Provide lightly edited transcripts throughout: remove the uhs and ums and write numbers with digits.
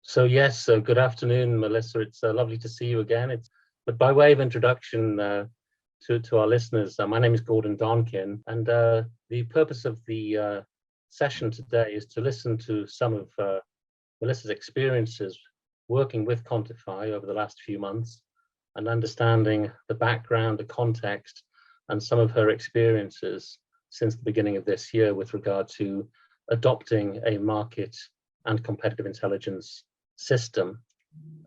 So good afternoon, Melissa. It's lovely to see you again. But by way of introduction to our listeners, my name is Gordon Donkin, and the purpose of the session today is to listen to some of Melissa's experiences working with Contify over the last few months, and understanding the background, the context, and some of her experiences since the beginning of this year with regard to adopting a market and competitive intelligence system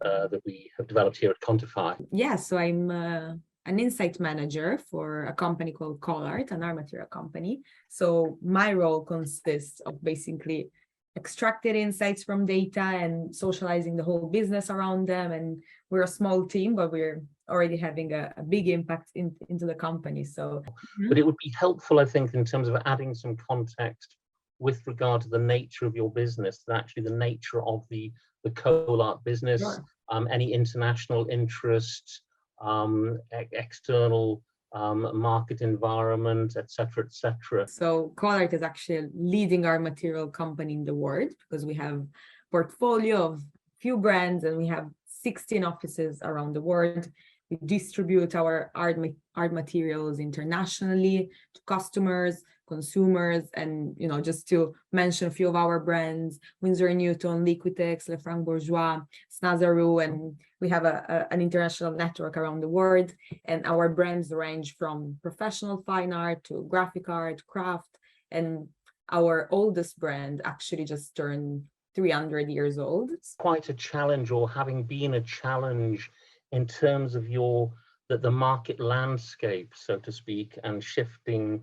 that we have developed here at Contify. Yeah, so I'm an insight manager for a company called Colart, an art material company. So my role consists of basically extracting insights from data and socializing the whole business around them. And we're a small team, but we're already having a big impact into the company. So, But it would be helpful, I think, in terms of adding some context with regard to the nature of your business, and actually the nature of the Colart business, Sure. Any international interest, external market environment, etc., etc. So Colart is actually leading our material company in the world because we have portfolio of few brands and we have 16 offices around the world. We distribute our art materials internationally to customers, consumers, and just to mention a few of our brands: Winsor & Newton, Liquitex, Lefranc Bourgeois, Snazaru, and we have an international network around the world. And our brands range from professional fine art to graphic art, craft, and our oldest brand actually just turned 300 years old. Quite a challenge, or having been a challenge, in terms of the market landscape, so to speak, and shifting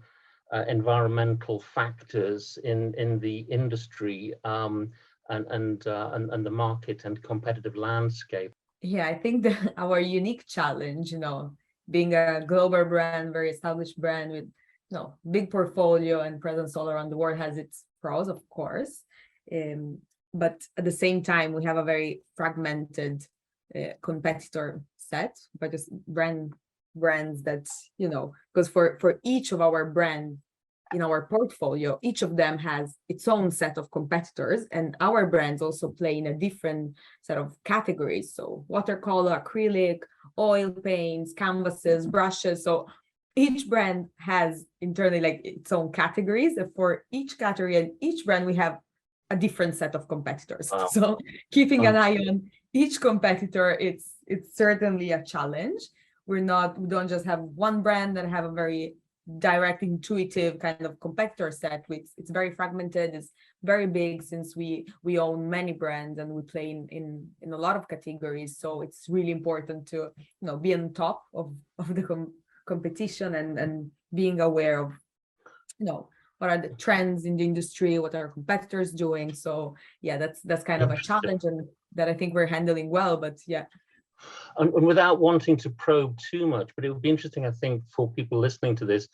environmental factors in the industry and the market and competitive landscape. Yeah, I think that our unique challenge, being a global brand, very established brand with big portfolio and presence all around the world, has its pros, of course. But at the same time, we have a very fragmented competitor set, but just brands that, because for each of our brands in our portfolio, each of them has its own set of competitors, and our brands also play in a different set of categories. So watercolor, acrylic, oil paints, canvases, brushes. So each brand has internally its own categories. And for each category and each brand, we have a different set of competitors. Wow. So keeping an eye on each competitor, it's certainly a challenge. We don't just have one brand that have a very direct, intuitive kind of competitor set. It's very fragmented. It's very big, since we own many brands and we play in a lot of categories. So it's really important to be on top of the competition and being aware of what are the trends in the industry, what are competitors doing. So yeah, that's kind of a challenge, and that I think we're handling well. But yeah. And without wanting to probe too much, but it would be interesting, I think, for people listening to this,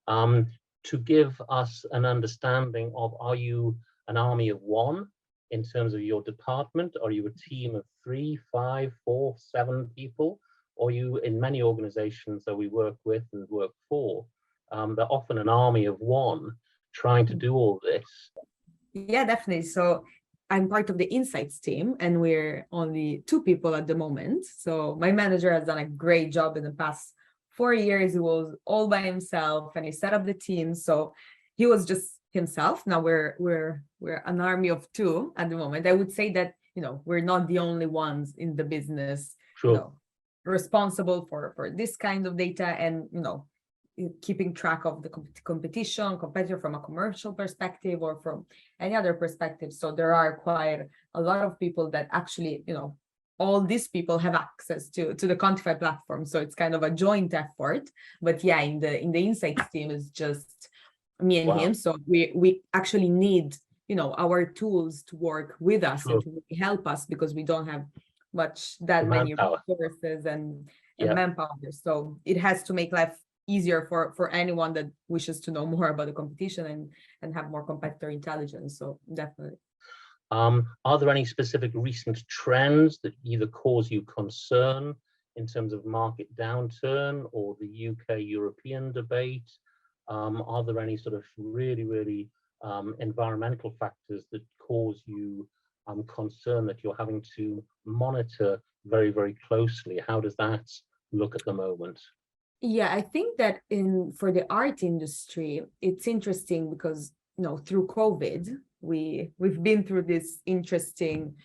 to give us an understanding of: are you an army of one in terms of your department? Are you a team of 3, 5, 4, 7 people? Or are you, in many organizations that we work with and work for, they're often an army of one trying to do all this? Yeah, definitely. So I'm part of the insights team, and we're only 2 people at the moment. So my manager has done a great job in the past 4 years. He was all by himself and he set up the team. So he was just himself. Now we're an army of 2 at the moment. I would say that, we're not the only ones in the business, Sure. Responsible for this kind of data, and, keeping track of the competitor from a commercial perspective or from any other perspective. So there are quite a lot of people that actually, all these people have access to the Contify platform. So it's kind of a joint effort. But yeah, in the insights team is just me and him. So we actually need, our tools to work with us. Sure. And to really help us, because we don't have many resources and manpower. So it has to make life easier for anyone that wishes to know more about the competition and have more competitor intelligence. So definitely. Are there any specific recent trends that either cause you concern in terms of market downturn or the UK-European debate? Are there any sort of really environmental factors that cause you concern that you're having to monitor very, very closely? How does that look at the moment? Yeah, I think that for the art industry, it's interesting because, through COVID, we've been through this interesting,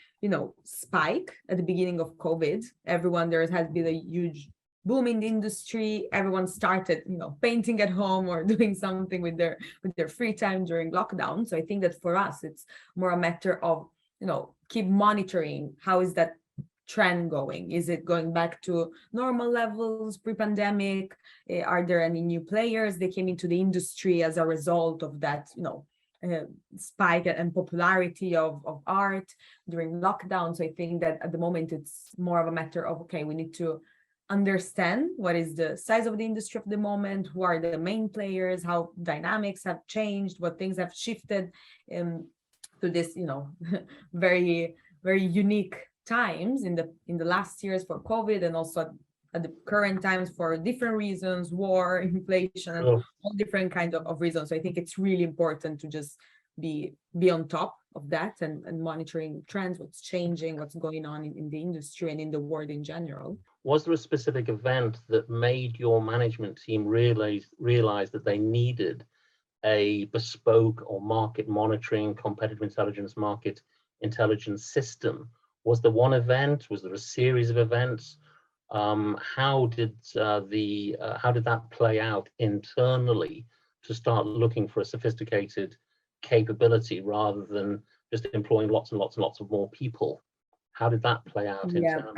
spike at the beginning of COVID. There has been a huge boom in the industry. Everyone started, painting at home or doing something with their free time during lockdown. So I think that for us, it's more a matter of, keep monitoring how is that trend going? Is it going back to normal levels pre-pandemic? Are there any new players that came into the industry as a result of that, spike and popularity of art during lockdown? So I think that at the moment it's more of a matter of, okay, we need to understand what is the size of the industry of the moment, who are the main players, how dynamics have changed, what things have shifted to this, very, very unique times in the last years for COVID, and also at the current times for different reasons, war, inflation, and all different kinds of reasons. So I think it's really important to just be on top of that and monitoring trends, what's changing, what's going on in the industry and in the world in general. Was there a specific event that made your management team realize that they needed a bespoke or market monitoring, competitive intelligence, market intelligence system? Was there one event? Was there a series of events? How did that play out internally to start looking for a sophisticated capability rather than just employing lots and lots and lots of more people? How did that play out internally?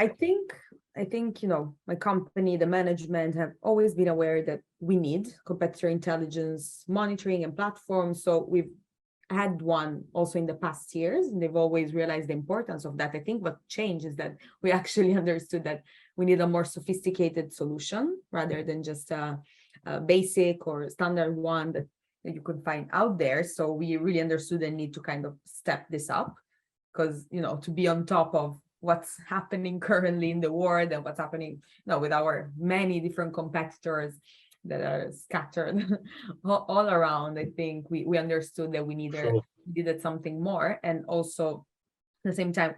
I think my company, the management, have always been aware that we need competitor intelligence monitoring and platforms. So we've had one also in the past years, and they've always realized the importance of that. I think what changed is that we actually understood that we need a more sophisticated solution rather than just a basic or standard one that you could find out there. So we really understood the need to kind of step this up, because to be on top of what's happening currently in the world and what's happening with our many different competitors that are scattered all around. I think we understood that we needed something more. And also at the same time,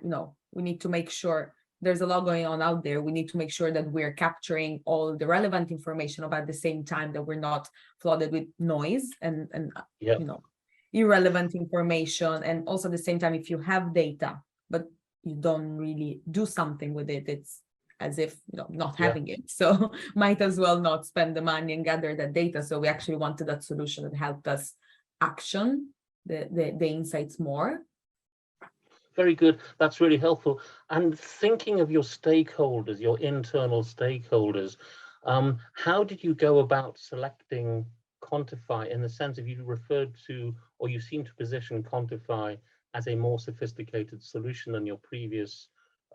we need to make sure there's a lot going on out there. We need to make sure that we're capturing all the relevant information, but at the same time that we're not flooded with noise and irrelevant information. And also at the same time, if you have data, but you don't really do something with it, it's as if not having it. So might as well not spend the money and gather that data. So we actually wanted that solution that helped us action the insights more. Very good. That's really helpful. And thinking of your stakeholders, your internal stakeholders, how did you go about selecting Contify, in the sense of you referred to, or you seem to position Contify as a more sophisticated solution than your previous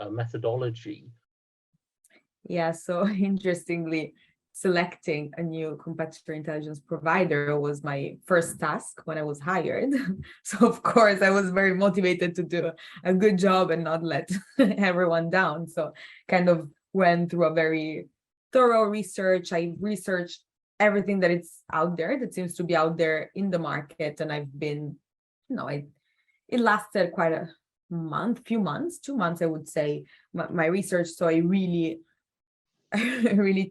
methodology? Yeah, so interestingly, selecting a new competitor intelligence provider was my first task when I was hired. So of course, I was very motivated to do a good job and not let everyone down. So kind of went through a very thorough research. I researched everything that it's out there, that seems to be out there in the market. And I've been, it lasted quite a few months, 2 months, I would say, my research. So I really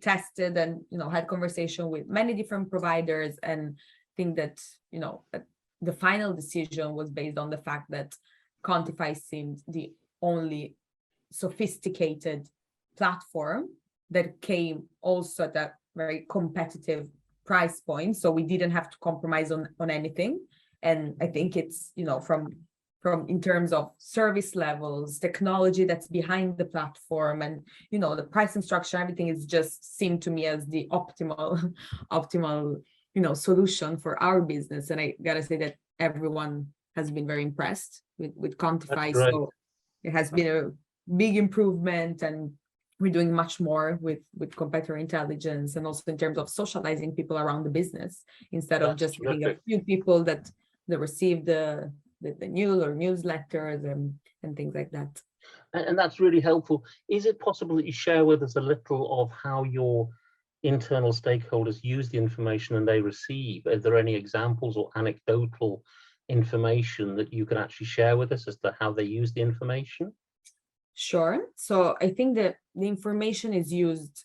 tested and had conversation with many different providers, and think that the final decision was based on the fact that Contify seemed the only sophisticated platform that came also at a very competitive price point, so we didn't have to compromise on anything. And I think it's from in terms of service levels, technology that's behind the platform, and the pricing structure, everything is just seemed to me as the optimal solution for our business. And I gotta say that everyone has been very impressed with Contify. So it has been a big improvement, and we're doing much more with competitor intelligence, and also in terms of socializing people around the business, instead of just having a few people that receive the news or newsletters and things like that. And that's really helpful. Is it possible that you share with us a little of how your internal stakeholders use the information and they receive? Are there any examples or anecdotal information that you can actually share with us as to how they use the information? Sure. So I think that the information is used,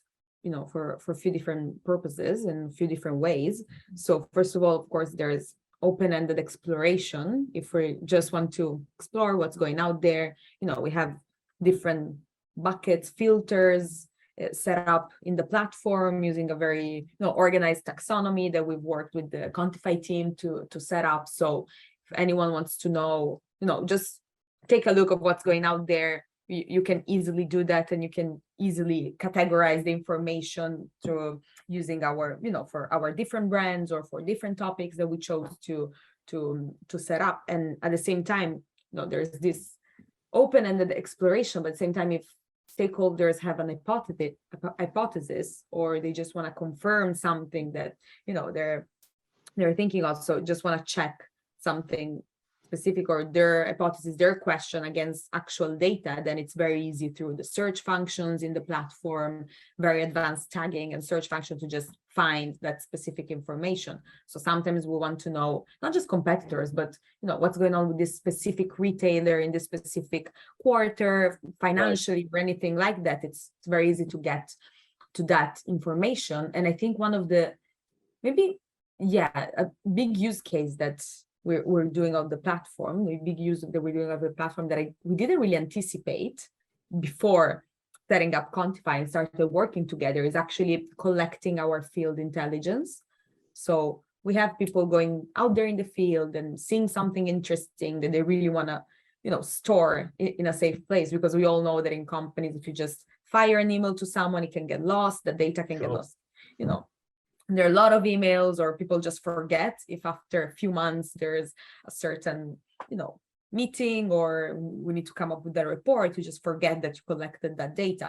for a few different purposes and a few different ways. So first of all, of course, there's open-ended exploration. If we just want to explore what's going out there, we have different buckets, filters set up in the platform using a very organized taxonomy that we've worked with the Contify team to set up. So if anyone wants to know, just take a look of what's going out there, you can easily do that, and you can easily categorize the information through using our, for our different brands or for different topics that we chose to set up. And at the same time, there's this open-ended exploration, but at the same time, if stakeholders have an hypothesis, or they just want to confirm something that they're thinking of, so just want to check something specific or their hypothesis, their question against actual data, then it's very easy through the search functions in the platform, very advanced tagging and search function to just find that specific information. So sometimes we want to know not just competitors, but what's going on with this specific retailer in this specific quarter financially, or anything like that. It's very easy to get to that information. And I think one of the a big use case that we're doing on the platform, the big use that we're doing of the platform that we didn't really anticipate before setting up Contify and started working together, is actually collecting our field intelligence. So we have people going out there in the field and seeing something interesting that they really want to, store in a safe place, because we all know that in companies, if you just fire an email to someone, it can get lost, the data can get lost, There are a lot of emails, or people just forget if after a few months there's a certain, meeting, or we need to come up with a report, you just forget that you collected that data.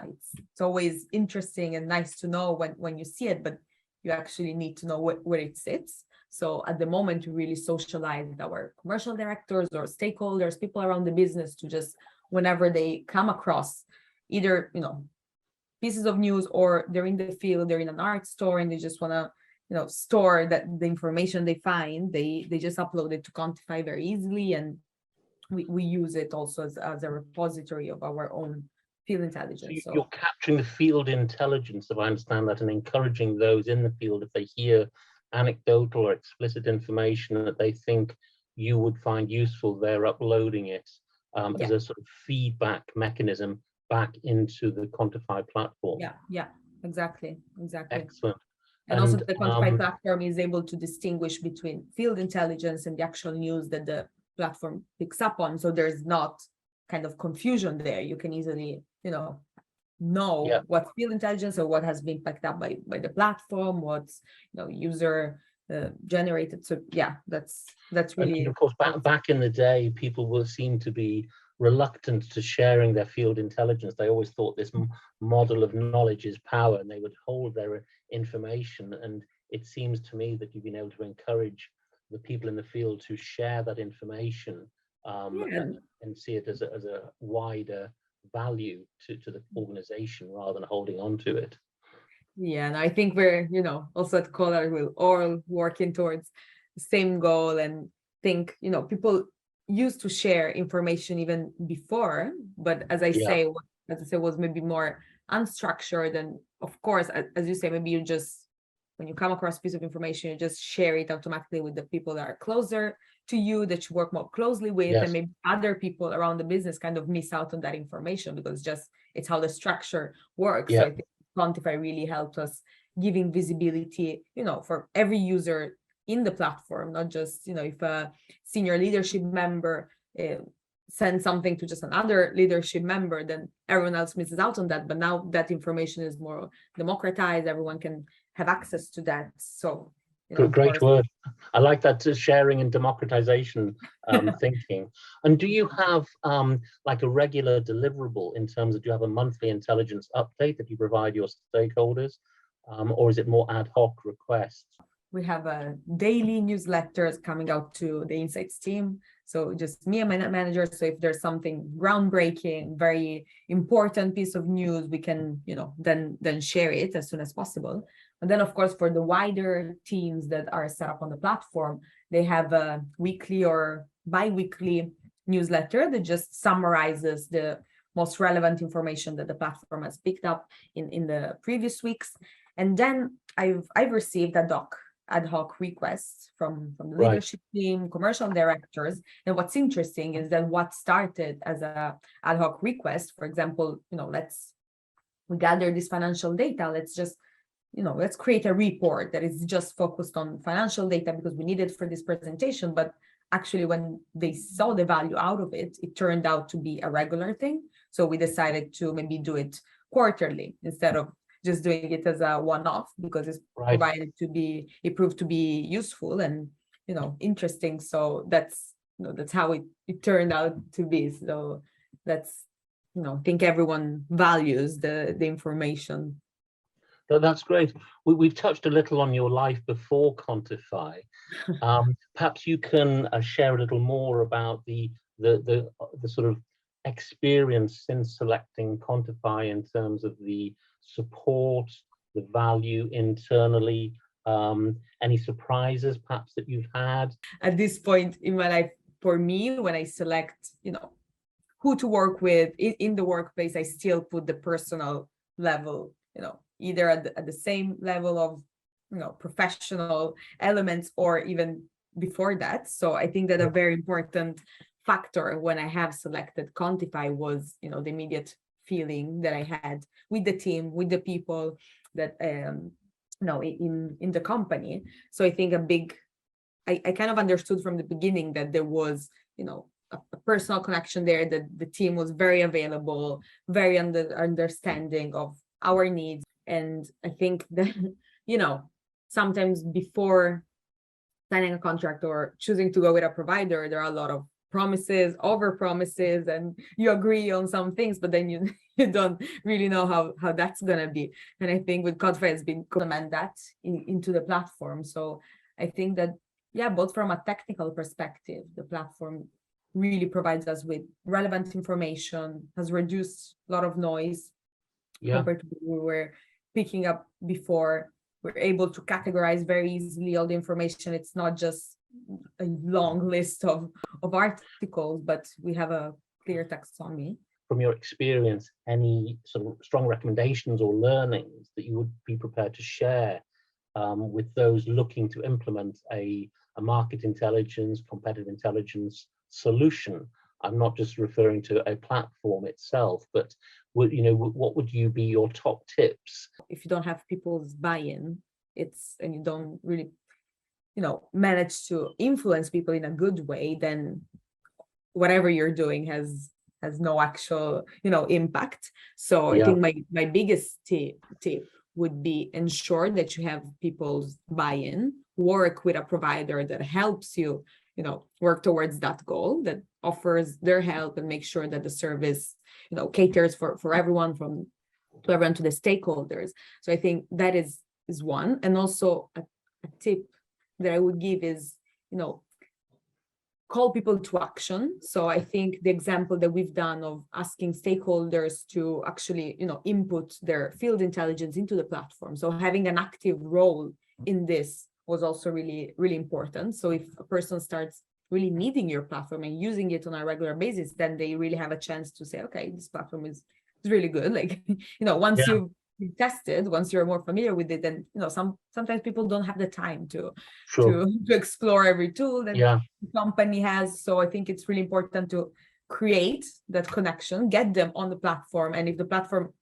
It's always interesting and nice to know when you see it, but you actually need to know where it sits. So at the moment, we really socialize with our commercial directors or stakeholders, people around the business, to just, whenever they come across either, pieces of news, or they're in the field, they're in an art store, and they just want to store that the information they find, they just upload it to Contify very easily, and we use it also as a repository of our own field intelligence. So you're capturing the field intelligence, if I understand that, and encouraging those in the field, if they hear anecdotal or explicit information that they think you would find useful, they're uploading it as a sort of feedback mechanism back into the Contify platform. Yeah, exactly. Excellent. And also the Contify platform is able to distinguish between field intelligence and the actual news that the platform picks up on. So there's not kind of confusion there. You can easily, know what's field intelligence or what has been picked up by the platform, what's user generated. So that's really. And of course, back in the day, people will seem to be reluctant to sharing their field intelligence. They always thought this model of knowledge is power, and they would hold their information. And it seems to me that you've been able to encourage the people in the field to share that information and see it as a wider value to the organization, rather than holding on to it. Yeah, and I think we're, also at Colart, we're all working towards the same goal, and think, people used to share information even before, but as I say, was maybe more unstructured. And of course, as you say, maybe you just, when you come across a piece of information, you just share it automatically with the people that are closer to you, that you work more closely with, and maybe other people around the business kind of miss out on that information, because it's how the structure works. So I think Contify really helped us giving visibility, for every user in the platform, not just, if a senior leadership member sends something to just another leadership member, then everyone else misses out on that. But now that information is more democratized, everyone can have access to that. So great word. I like that, sharing and democratization thinking. And do you have like a regular deliverable in terms of, do you have a monthly intelligence update that you provide your stakeholders, or is it more ad hoc requests? We have a daily newsletters coming out to the insights team. So just me and my manager. So if there's something groundbreaking, very important piece of news, we can, then share it as soon as possible. And then, of course, for the wider teams that are set up on the platform, they have a weekly or bi-weekly newsletter that just summarizes the most relevant information that the platform has picked up in the previous weeks. And then I've received ad hoc requests from the Right. leadership team, commercial directors. And what's interesting is that what started as a ad hoc request, for example, we gather this financial data, let's create a report that is just focused on financial data because we need it for this presentation. But actually, when they saw the value out of it, it turned out to be a regular thing. So we decided to maybe do it quarterly instead of just doing it as a one-off, because it proved to be useful and interesting. So that's how it turned out to be. So that's I think everyone values the information. That's great. We've touched a little on your life before Contify. Perhaps you can share a little more about the sort of experience since selecting Contify in terms of the support, the value internally, any surprises perhaps that you've had? At this point in my life, for me, when I select, who to work with in the workplace, I still put the personal level, either at the same level of, professional elements or even before that. So I think that a very important factor when I have selected Contify was, the immediate feeling that I had with the team, with the people that, in the company. So I think I kind of understood from the beginning that there was, a personal connection there, that the team was very available, very understanding of our needs. And I think that, sometimes before signing a contract or choosing to go with a provider, there are a lot of promises, over promises, and you agree on some things, but then you don't really know how that's going to be. And I think with Contify has been implement that into the platform. So I think that, both from a technical perspective, the platform really provides us with relevant information, has reduced a lot of noise compared to what we were picking up before. We're able to categorize very easily all the information. It's not just a long list of articles, but we have a clear taxonomy. From your experience, any sort of strong recommendations or learnings that you would be prepared to share with those looking to implement a market intelligence, competitive intelligence solution? I'm not just referring to a platform itself, but what would be your top tips? If you don't have people's buy-in, and you don't really, manage to influence people in a good way, then whatever you're doing has no actual, impact. So I think my biggest tip would be ensure that you have people's buy-in, work with a provider that helps you, work towards that goal, that offers their help and make sure that the service, caters for everyone, to the stakeholders. So I think that is one. And also a tip that I would give is, call people to action. So I think the example that we've done of asking stakeholders to actually, input their field intelligence into the platform. So having an active role in this was also really, really important. So if a person starts really needing your platform and using it on a regular basis, then they really have a chance to say, okay, this platform is really good. Like, once you've tested, once you're more familiar with it, then, sometimes people don't have the time to explore every tool that the company has. So I think it's really important to create that connection, get them on the platform. And if the platform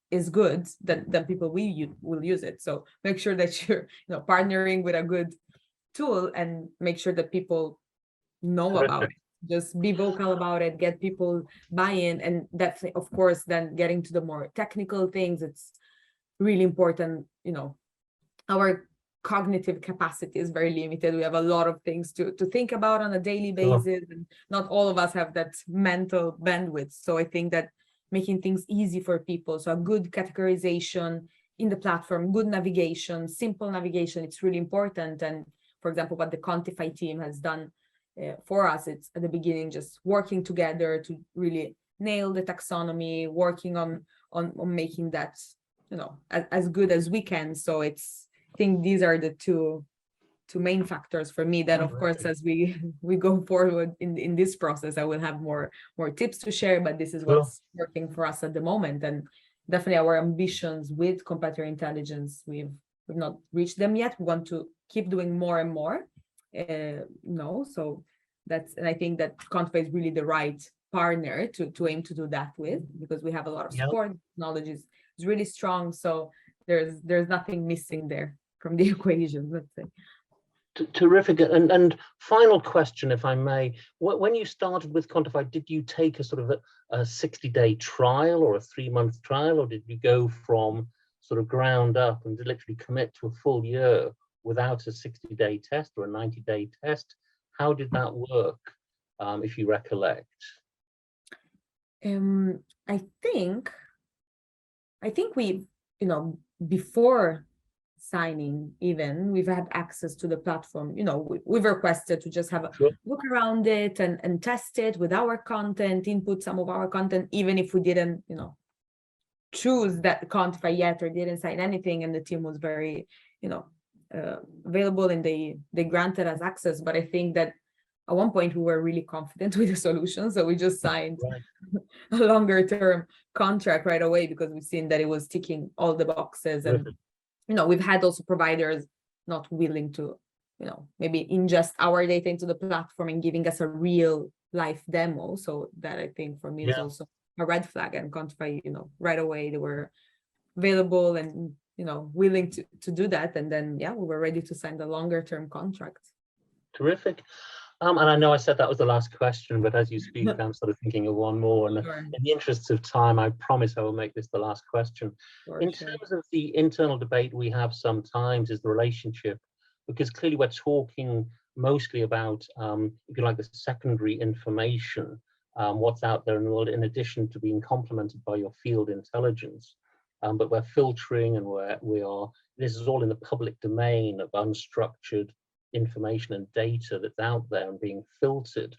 is good, then people will use it. So make sure that you're partnering with a good tool and make sure that people know about it. Just be vocal about it, get people buy-in, and definitely, of course, then getting to the more technical things, it's really important. Our cognitive capacity is very limited. We have a lot of things to think about on a daily basis, and not all of us have that mental bandwidth. So I think that making things easy for people, so a good categorization in the platform, good navigation, simple navigation, it's really important. And for example, what the Contify team has done for us, it's at the beginning just working together to really nail the taxonomy, working on making that as good as we can. So it's I think these are the two main factors for me. Then, of course, as we go forward in this process, I will have more tips to share, but this is what's working for us at the moment. And definitely our ambitions with competitor intelligence, we've not reached them yet. We want to keep doing more and more. So and I think that Contify is really the right partner to aim to do that with, because we have a lot of support. Knowledge is really strong. So there's nothing missing there from the equation, let's say. Terrific. And final question, if I may, when you started with Contify, did you take a sort of a 60-day trial or a 3-month trial, or did you go from sort of ground up and literally commit to a full year without a 60-day test or a 90-day test? How did that work, if you recollect? I think we, before signing, even we've had access to the platform. We've requested to just have a look around it and test it with our content, input some of our content, even if we didn't, choose that Contify yet or didn't sign anything. And the team was very, available, and they granted us access. But I think that at one point we were really confident with the solution, so we just signed a longer term contract right away, because we've seen that it was ticking all the boxes. And we've had also providers not willing to, maybe ingest our data into the platform and giving us a real life demo. So that, I think, for me is also a red flag. And Contify, right away they were available and willing to do that. And then we were ready to sign the longer term contract. Terrific. And I know I said that was the last question, but as you speak, I'm sort of thinking of one more. And in the interests of time, I promise I will make this the last question. In terms of the internal debate we have sometimes is the relationship, because clearly we're talking mostly about, if you like, the secondary information, what's out there in the world, in addition to being complemented by your field intelligence. But we're filtering, and this is all in the public domain of unstructured information and data that's out there and being filtered.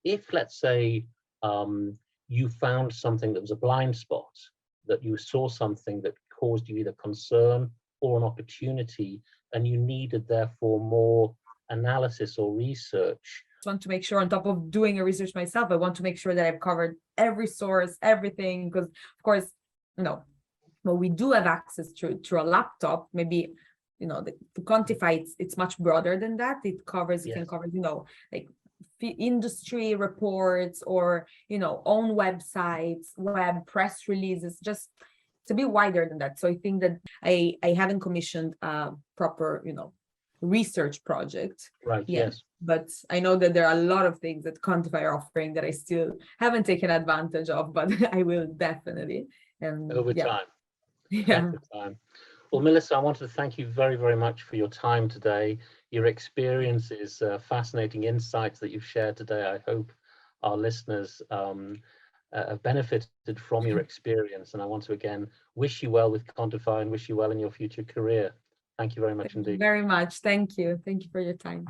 If, let's say, you found something that was a blind spot, that you saw something that caused you either concern or an opportunity, and you needed therefore more analysis or research. I want to make sure, on top of doing a research myself, I want to make sure that I've covered every source, everything, because of course, well, we do have access to a laptop, maybe, the Contify, it's much broader than that. It covers, it can cover, like industry reports or, own websites, web press releases, just it's a bit wider than that. So I think that I haven't commissioned a proper, research project. Right, yes. But I know that there are a lot of things that Contify are offering that I still haven't taken advantage of, but I will definitely. And over time. Yeah. Well, Melissa, I wanted to thank you very, very much for your time today. Your experiences, fascinating insights that you've shared today. I hope our listeners have benefited from your experience. And I want to again wish you well with Contify and wish you well in your future career. Thank you very much indeed. Very much. Thank you. Thank you for your time.